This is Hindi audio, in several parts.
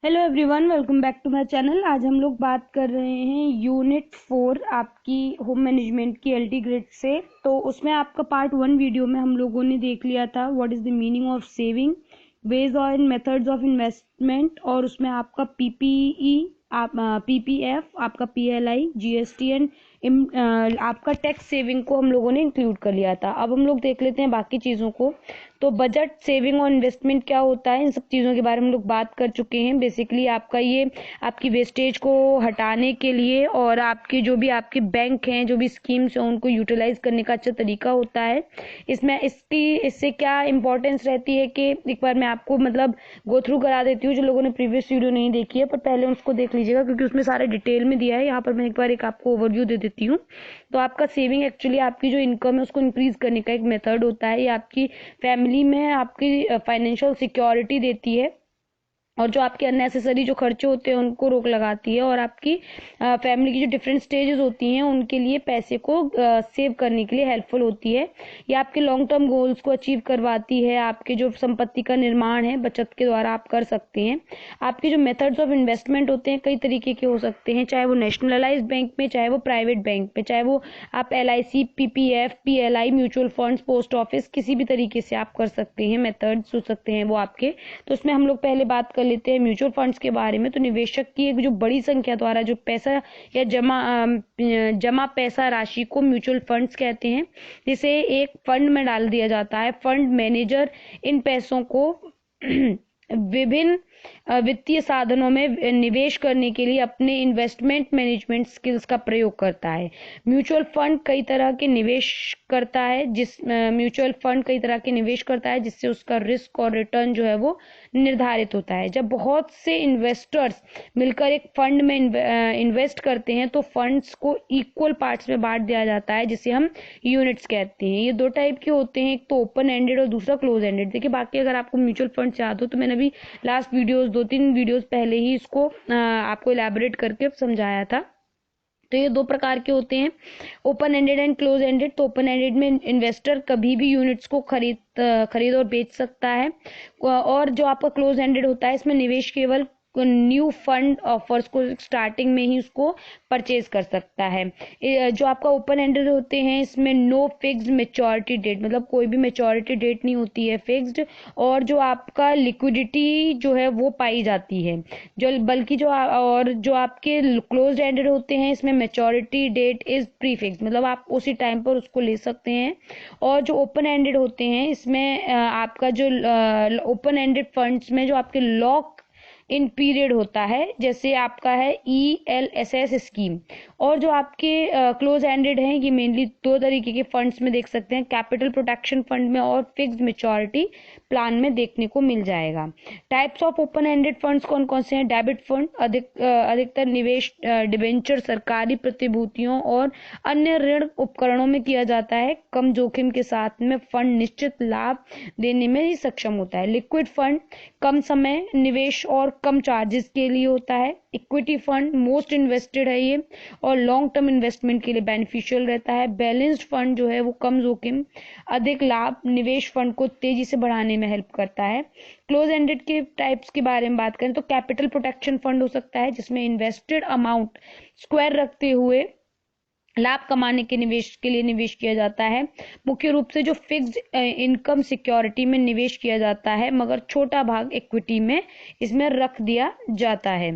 Hello everyone, welcome back to my channel. आज हम लोग बात कर रहे हैं यूनिट 4 आपकी होम मैनेजमेंट की एलटी ग्रेड से। तो उसमें आपका पार्ट 1 वीडियो में हम लोगों ने देख लिया था what is the meaning of saving, ways और मेथड्स ऑफ इन्वेस्टमेंट, और उसमें आपका पीपीई, आप पीपीएफ, आपका पीएलआई, जीएसटी एंड आपका टैक्स सेविंग को हम लोगों ने इंक्लूड कर लिया था। अब हम लोग देख लेते हैं बाकी चीज़ों को। तो बजट, सेविंग और इन्वेस्टमेंट क्या होता है, इन सब चीज़ों के बारे में हम लोग बात कर चुके हैं। बेसिकली आपका ये आपकी वेस्टेज को हटाने के लिए और आपके जो भी आपके बैंक हैं, जो भी स्कीम्स हैं, उनको यूटिलाइज करने का अच्छा तरीका होता है। इससे क्या इंपॉर्टेंस रहती है कि एक बार मैं आपको गो थ्रू करा देती हूँ, जो लोगों ने प्रीवियस वीडियो नहीं देखी है, पर पहले उसको देख लीजिएगा क्योंकि उसमें सारे डिटेल में दिया है। यहाँ पर मैं एक बार आपको ओवरव्यू दे देती हूँ। तो आपका सेविंग एक्चुअली आपकी जो इनकम है उसको इंक्रीज करने का एक मेथड होता है। ये आपकी फैमिली में आपकी फाइनेंशियल सिक्योरिटी देती है और जो आपके अननेसेसरी जो खर्चे होते हैं उनको रोक लगाती है, और आपकी फैमिली की जो डिफरेंट स्टेजेस होती हैं उनके लिए पैसे को सेव करने के लिए हेल्पफुल होती है। ये आपके लॉन्ग टर्म गोल्स को अचीव करवाती है। आपके जो संपत्ति का निर्माण है बचत के द्वारा आप कर सकते हैं। आपके जो मेथड्स ऑफ इन्वेस्टमेंट होते हैं कई तरीके के हो सकते हैं, चाहे वो नेशनलाइज्ड बैंक में, चाहे वो प्राइवेट बैंक में, चाहे वो आप LIC, PPF, PLI, mutual funds, post office, किसी भी तरीके से आप कर सकते हैं। मेथड्स हो सकते हैं वो आपके। तो उसमें हम लोग पहले बात कर लेते हैं म्यूचुअल फंड्स के बारे में। तो निवेशक की एक जो बड़ी संख्या द्वारा जो पैसा या जमा पैसा राशि को म्यूचुअल फंड्स कहते हैं, जिसे एक फंड में डाल दिया जाता है। फंड मैनेजर इन पैसों को विभिन्न वित्तीय साधनों में निवेश करने के लिए अपने इन्वेस्टमेंट मैनेजमेंट स्किल्स का प्रयोग करता है। म्यूचुअल फंड कई तरह के निवेश करता है जिससे उसका रिस्क और रिटर्न जो है वो निर्धारित होता है। जब बहुत से इन्वेस्टर्स मिलकर एक फंड में इन्वेस्ट करते हैं तो फंड्स को इक्वल पार्ट्स में बांट दिया जाता है, जिसे हम यूनिट्स कहते हैं। ये दो टाइप के होते हैं, एक तो ओपन एंडेड और दूसरा क्लोज एंडेड। देखिए, बाकी अगर आपको म्यूचुअल फंड याद हो तो मैंने अभी लास्ट वीडियोस 2-3 वीडियोस पहले ही इसको आपको इलैबोरेट करके समझाया था। तो ये दो प्रकार के होते हैं, open ended and close ended. तो ओपन एंडेड में इन्वेस्टर कभी भी यूनिट्स को खरीद और बेच सकता है, और जो आपका क्लोज एंडेड होता है इसमें निवेश केवल न्यू फंड ऑफर्स को स्टार्टिंग में ही उसको परचेज कर सकता है। जो आपका ओपन एंडेड होते हैं इसमें नो फिक्स्ड मेच्योरिटी डेट, मतलब कोई भी मेच्योरिटी डेट नहीं होती है फिक्स्ड, और जो आपका लिक्विडिटी जो है वो पाई जाती है। जो आपके क्लोज्ड एंडेड होते हैं इसमें मेच्योरिटी डेट इज प्रीफिक्स, मतलब आप उसी टाइम पर उसको ले सकते हैं। और जो ओपन एंडेड होते हैं इसमें आपका जो ओपन एंडेड फंड्स में जो आपके लॉक इन पीरियड होता है, जैसे आपका है ELSS स्कीम। और जो आपके क्लोज एंडेड हैं ये मेनली दो तरीके के फंड्स में देख सकते हैं, कैपिटल प्रोटेक्शन फंड में और फिक्स्ड मेच्योरिटी प्लान में देखने को मिल जाएगा। Types of open ended funds कौन कौन से हैं? डेबिट फंड, अधिकतर निवेश डिबेंचर, सरकारी प्रतिभूतियों और अन्य ऋण उपकरणों में किया जाता है। कम जोखिम के साथ में फंड निश्चित लाभ देने में ही सक्षम होता है। लिक्विड फंड कम समय, निवेश और कम चार्जेस के लिए होता है। इक्विटी फंड मोस्ट इन्वेस्टेड है ये, और लॉन्ग टर्म इन्वेस्टमेंट के लिए बेनिफिशियल रहता है। बैलेंस्ड फंड जो है वो कम जोखिम, अधिक लाभ, निवेश फंड को तेजी से बढ़ाने में हेल्प करता है। क्लोज एंडेड के टाइप्स के बारे में बात करें तो कैपिटल प्रोटेक्शन फंड हो सकता है, जिसमें इन्वेस्टेड अमाउंट स्क्वायर रखते हुए लाभ कमाने के लिए निवेश किया जाता है। मुख्य रूप से जो फिक्स्ड इनकम सिक्योरिटी में निवेश किया जाता है, मगर छोटा भाग इक्विटी में इसमें रख दिया जाता है।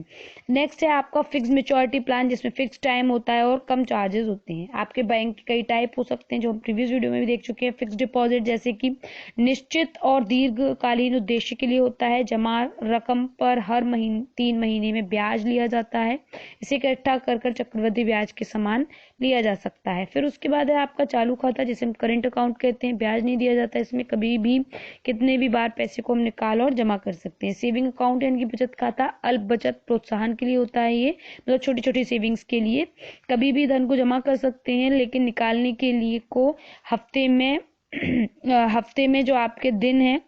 नेक्स्ट है आपका फिक्स मैच्योरिटी प्लान, जिसमें फिक्स टाइम होता है और कम चार्जेस होते हैं। आपके बैंक के कई टाइप हो सकते हैं जो हम प्रीवियस वीडियो में भी देख चुके हैं। फिक्स डिपॉजिट जैसे कि निश्चित और दीर्घकालीन उद्देश्य के लिए होता है। जमा रकम पर हर महीने 3 महीने में ब्याज लिया जाता है। इसे इकट्ठा कर चक्रवृद्धि ब्याज के समान लिया जा सकता है। फिर उसके बाद है आपका चालू खाता, जिसे हम करंट अकाउंट कहते हैं। ब्याज नहीं दिया जाता, इसमें कभी भी कितने भी बार पैसे को हम निकाल और जमा कर सकते हैं। सेविंग अकाउंट यानी कि बचत खाता अल्प बचत प्रोत्साहन के लिए होता है। ये मतलब छोटी छोटी सेविंग्स के लिए कभी भी धन को जमा कर सकते हैं, लेकिन निकालने के लिए को हफ्ते में जो आपके दिन है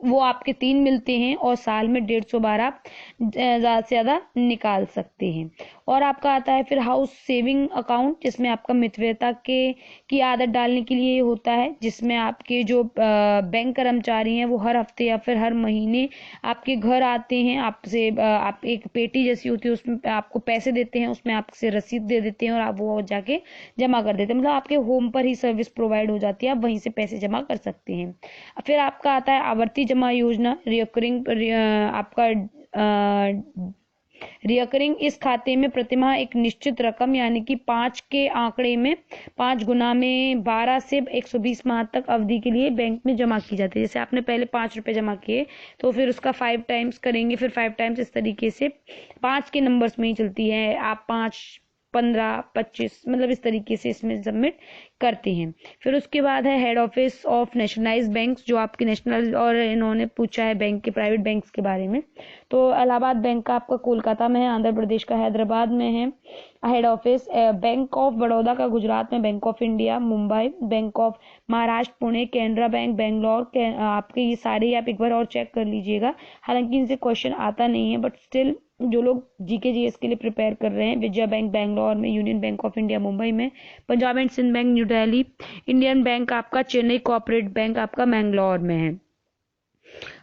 वो आपके 3 मिलते हैं और साल में 150 आप ज़्यादा से ज़्यादा निकाल सकते हैं। और आपका आता है फिर हाउस सेविंग अकाउंट, जिसमें आपका मितव्ययिता की आदत डालने के लिए होता है, जिसमें आपके जो बैंक कर्मचारी हैं वो हर हफ्ते या फिर हर महीने आपके घर आते हैं, आपसे आप एक पेटी जैसी होती है उसमें आपको पैसे देते हैं, उसमें आपसे रसीद दे देते हैं और आप वो जाके जमा कर देते हैं। मतलब आपके होम पर ही सर्विस प्रोवाइड हो जाती है, आप वहीं से पैसे जमा कर सकते हैं। फिर आपका आता है आवर्ती जमा योजना, रिकरिंग आपका रिकरिंग। इस खाते में प्रतिमाह एक निश्चित रकम यानी कि 5 के आंकड़े में 5 गुना में 12 से 120 माह तक अवधि के लिए बैंक में जमा की जाती है। जैसे आपने पहले 5 रुपए जमा किए तो फिर उसका 5 टाइम्स करेंगे, फिर 5 टाइम्स, इस तरीके से 5 के नंबर्स में ही चलती है। आप 5, 15, 25 मतलब इस तरीके से इसमें सबमिट करते हैं। फिर उसके बाद है head office of nationalised banks, जो आपके नेशनल, और इन्होंने पूछा है बैंक के प्राइवेट बैंक्स के बारे में। तो इलाहाबाद बैंक का आपका कोलकाता में है, आंध्र प्रदेश का हैदराबाद में है head office. Bank of Baroda का गुजरात में, bank of India Mumbai, bank of Maharashtra Pune, Canara bank Bangalore. आपके ये सारे आप एक बार और चेक कर लीजिएगा, हालांकि इनसे क्वेश्चन आता नहीं है, बट स्टिल जो लोग जीके जीएस के लिए प्रिपेयर कर रहे हैं, विजया बैंक बेंगलोर में, Union Bank of India Mumbai में, Punjab and Sind Bank New Delhi, Indian Bank आपका चेन्नई, कोऑपरेटिव बैंक आपका मैंगलोर में है,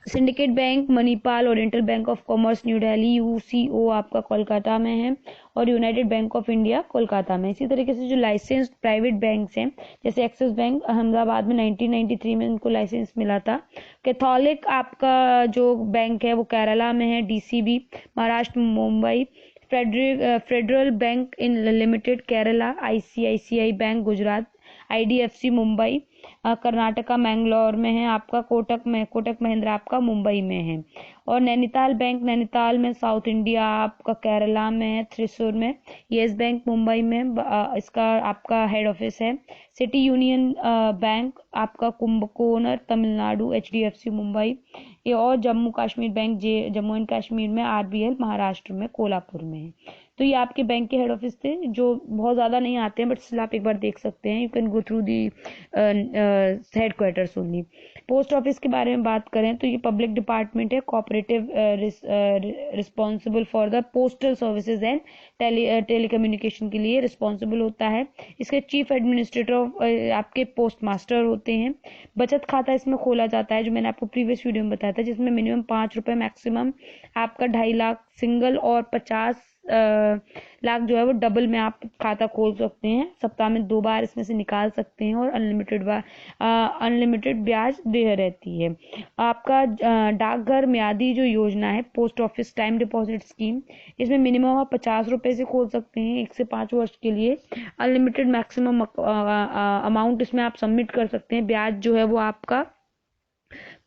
Syndicate Bank Manipal, Oriental Bank of Commerce New Delhi, UCO आपका कोलकाता में है, और United Bank of India Kolkata में। इसी तरीके से जो लाइसेंस्ड प्राइवेट बैंक्स हैं, जैसे एक्सिस बैंक अहमदाबाद में 1993 में इनको लाइसेंस मिला था। कैथोलिक आपका जो बैंक है वो केरला में है, DCB Maharashtra Mumbai, federal bank in limited Kerala, ICICI bank Gujarat, IDFC Mumbai Karnataka Mangalore में है, आपका कोटक महिंद्रा आपका मुंबई में है, और नैनीताल बैंक नैनीताल में, साउथ इंडिया आपका केरला में है, थ्रिसुर में, येस बैंक मुंबई में, इसका आपका हेड ऑफिस है। सिटी यूनियन बैंक आपका कुंभकोणम तमिलनाडु, एचडीएफसी मुंबई, ये, और जम्मू कश्मीर बैंक जम्मू एंड कश्मीर में, आरबीएल महाराष्ट्र में कोल्हापुर में है। तो ये आपके बैंक के हेड ऑफिस थे, जो बहुत ज्यादा नहीं आते हैं, बट स्टिल आप एक बार देख सकते हैं, you can go through the head quarters only. Post office के बारे में बात करें तो ये पब्लिक डिपार्टमेंट है, cooperative, responsible for the postal services and telecommunication के लिए रिस्पॉन्सिबल होता है। इसके चीफ एडमिनिस्ट्रेटर आपके पोस्ट मास्टर होते हैं। बचत खाता इसमें खोला जाता है, जो मैंने आपको प्रीवियस वीडियो में बताया था, जिसमें मिनिमम 5 रुपए, मैक्सिमम आपका 2.5 लाख सिंगल, और 50 लाख जो है वो डबल में आप खाता खोल सकते हैं। सप्ताह में 2 बार इसमें से निकाल सकते हैं, और अनलिमिटेड ब्याज देय रहती है। आपका डाकघर म्यादी जो योजना है, post office time deposit scheme, इसमें मिनिमम आप 50 रुपए से खोल सकते हैं 1 से 5 वर्ष के लिए। अनलिमिटेड मैक्सिमम अमाउंट इसमें आप सबमिट कर सकते हैं। ब्याज जो है वो आपका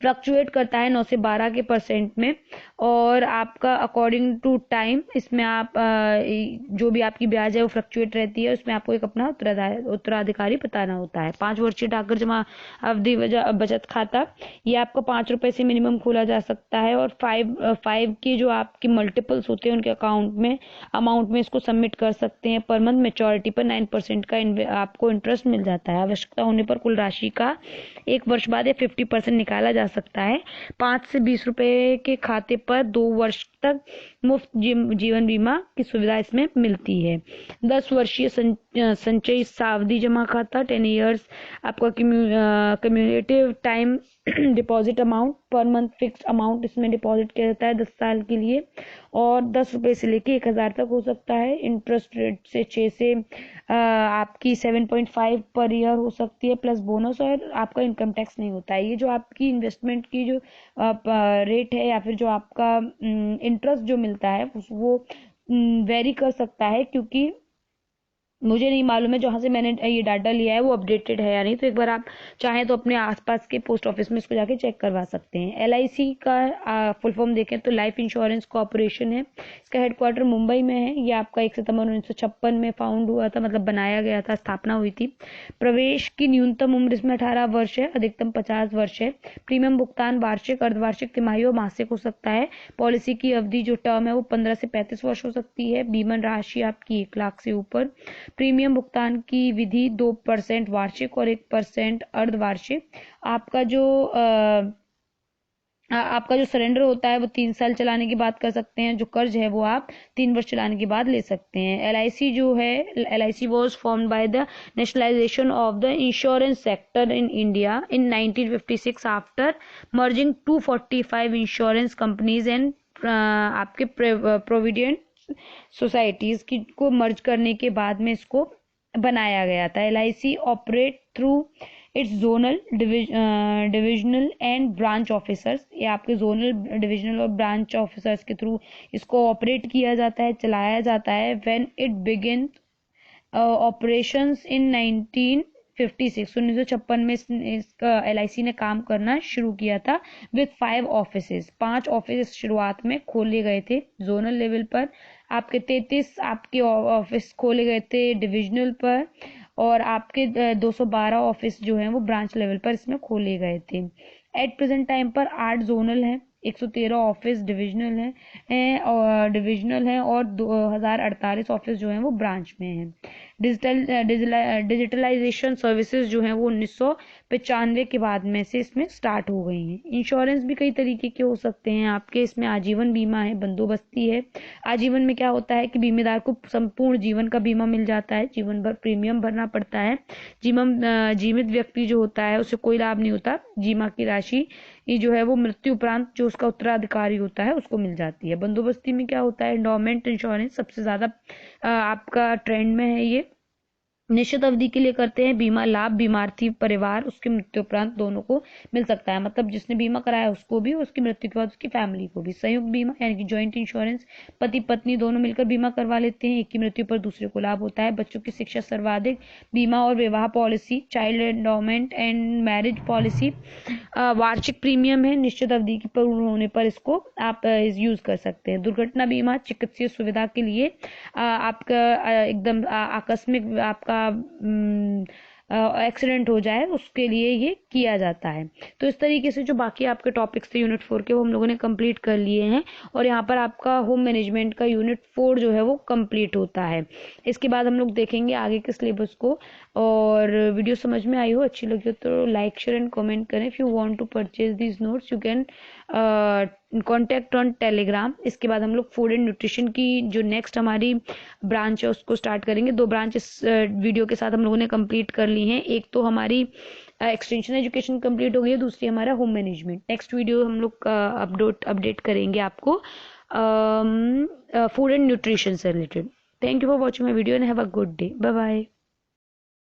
फ्लक्चुएट करता है 9 से 12 के परसेंट में, और आपका अकॉर्डिंग टू टाइम इसमें आप जो भी आपकी ब्याज है वो फ्लक्चुएट रहती है, उसमें आपको एक अपना उत्तराधिकारी बताना होता है। 5 वर्षीय डाकघर जमा अवधि बचत खाता, ये आपको 5 रुपए से मिनिमम खोला जा सकता है, और 5 के जो आपके मल्टीपल्स होते हैं उनके अमाउंट में इसको सबमिट कर सकते हैं। पर मंथ मेच्योरिटी पर 9% का आपको इंटरेस्ट मिल जाता है। आवश्यकता होने पर कुल राशि का 1 वर्ष बाद या 50% निकाला जा सकता है। 5 से 20 रुपए के खाते पर 2 वर्ष तक मुफ्त जीवन बीमा की सुविधा इसमें मिलती है। 10 वर्षीय संचयी सावधि जमा खाता, 10 इयर्स आपका cumulative time deposit amount, per month fixed amount इसमें डिपॉजिट किया जाता है 10 साल के लिए, और 10 रुपए से लेके 1000 तक हो सकता है। इंटरेस्ट रेट से 6 से आपकी 7.5 पर ईयर हो सकती है, प्लस बोनस, और आपका इनकम टैक्स नहीं होता है। ये जो आपकी इन्वेस्टमेंट की जो रेट है, या फिर जो आपका इंटरेस्ट जो मिलता है वो वेरी कर सकता है, क्योंकि मुझे नहीं मालूम है जहाँ से मैंने ये डाटा लिया है वो अपडेटेड है या नहीं। तो एक बार आप चाहें तो अपने आसपास के पोस्ट ऑफिस में इसको जाके चेक करवा सकते हैं। LIC का फुल फॉर्म देखें तो लाइफ इंश्योरेंस कॉर्पोरेशन है, इसका हेडक्वार्टर मुंबई में है। ये आपका 1 सितंबर 1956 में फाउंड हुआ था, मतलब बनाया गया था, स्थापना हुई थी। प्रवेश की न्यूनतम उम्र इसमें 18 वर्ष है, अधिकतम 50 वर्ष है। प्रीमियम भुगतान वार्षिक, अर्धवार्षिक, तिमाही और मासिक हो सकता है। पॉलिसी की अवधि जो टर्म है वो 15 से 35 वर्ष हो सकती है। बीमा राशि आपकी 1 लाख से ऊपर। प्रीमियम भुगतान की विधि 2% वार्षिक और 1% अर्धवार्षिक। आपका जो आपका जो सरेंडर होता है वो 3 साल चलाने के बाद कर सकते हैं, जो कर्ज है वो आप 3 वर्ष चलाने के बाद ले सकते हैं। LIC जो है, LIC was formed by the nationalisation of the insurance sector in India in 1956 after merging 245 insurance companies and आपके प्रोविडेंट सोसाइटीज की को मर्ज करने के बाद में इसको बनाया गया था। LIC operate through it's zonal divisional and branch officers, ये आपके जोनल डिविजनल और ब्रांच ऑफिसर्स के थ्रू इसको ऑपरेट किया जाता है, चलाया जाता है। When it begin operations in 1956 में इसका LIC ने काम करना शुरू किया था विथ 5 ऑफिसेज, 5 ऑफिस शुरुआत में खोले गए थे जोनल लेवल पर, आपके 33 आपके ऑफिस खोले गए थे डिविजनल पर, और आपके 212 ऑफिस जो हैं वो ब्रांच लेवल पर इसमें खोले गए थे। एट प्रेजेंट टाइम पर 8 जोनल हैं, 113 ऑफिस डिविजनल हैं और 2048 ऑफिस जो हैं वो ब्रांच में हैं। डिजिटलाइजेशन सर्विसेज जो हैं वो 1995 के बाद में से इसमें स्टार्ट हो गई हैं। इंश्योरेंस भी कई तरीके के हो सकते हैं आपके, इसमें आजीवन बीमा है, बंदोबस्ती है। आजीवन में क्या होता है कि बीमेदार को संपूर्ण जीवन का बीमा मिल जाता है, जीवन भर प्रीमियम भरना पड़ता है। जीवित व्यक्ति जो होता है उसे कोई लाभ नहीं होता, बीमा की राशि ये जो है वो मृत्यु उपरांत जो उसका उत्तराधिकारी होता है उसको मिल जाती है। बंदोबस्ती में क्या होता है, एंडोमेंट इंश्योरेंस सबसे ज्यादा आपका ट्रेंड में है, ये निश्चित अवधि के लिए करते हैं। बीमा लाभ बीमार्थी परिवार उसकी मृत्यु उपरांत दोनों को मिल सकता है, मतलब जिसने बीमा कराया उसको भी, उसकी मृत्यु के बाद उसकी फैमिली को भी। संयुक्त बीमा यानी कि जॉइंट इंश्योरेंस, पति पत्नी दोनों मिलकर बीमा करवा लेते हैं, एक की मृत्यु पर दूसरे को लाभ होता है। बच्चों की शिक्षा सर्वाधिक बीमा और विवाह policy, child endowment and marriage policy वार्षिक प्रीमियम है, निश्चित अवधि की पूर्ण होने पर इसको आप यूज कर सकते हैं। दुर्घटना बीमा चिकित्सीय सुविधा के लिए आपका एकदम आकस्मिक आपका एक्सीडेंट हो जाए उसके लिए ये किया जाता है। तो इस तरीके से जो बाकी आपके टॉपिक्स थे यूनिट 4 के वो हम लोगों ने कंप्लीट कर लिए हैं, और यहाँ पर आपका होम मैनेजमेंट का यूनिट 4 जो है वो कंप्लीट होता है। इसके बाद हम लोग देखेंगे आगे के सिलेबस को। और वीडियो समझ में आई हो, अच्छी लगी हो तो लाइक शेयर एंड कमेंट करें। If you want to purchase these notes you can contact on Telegram. इसके बाद हम लोग फूड एंड न्यूट्रिशन की जो नेक्स्ट हमारी ब्रांच है उसको स्टार्ट करेंगे। 2 ब्रांच इस वीडियो के साथ हम लोगों ने कंप्लीट कर ली हैं। एक तो हमारी एक्सटेंशन एजुकेशन कंप्लीट हो गई है, दूसरी हमारा होम मैनेजमेंट। नेक्स्ट वीडियो हम लोग अपडेट करेंगे आपको फूड एंड न्यूट्रिशन से related. Thank you for watching my video and have a good day. Bye bye.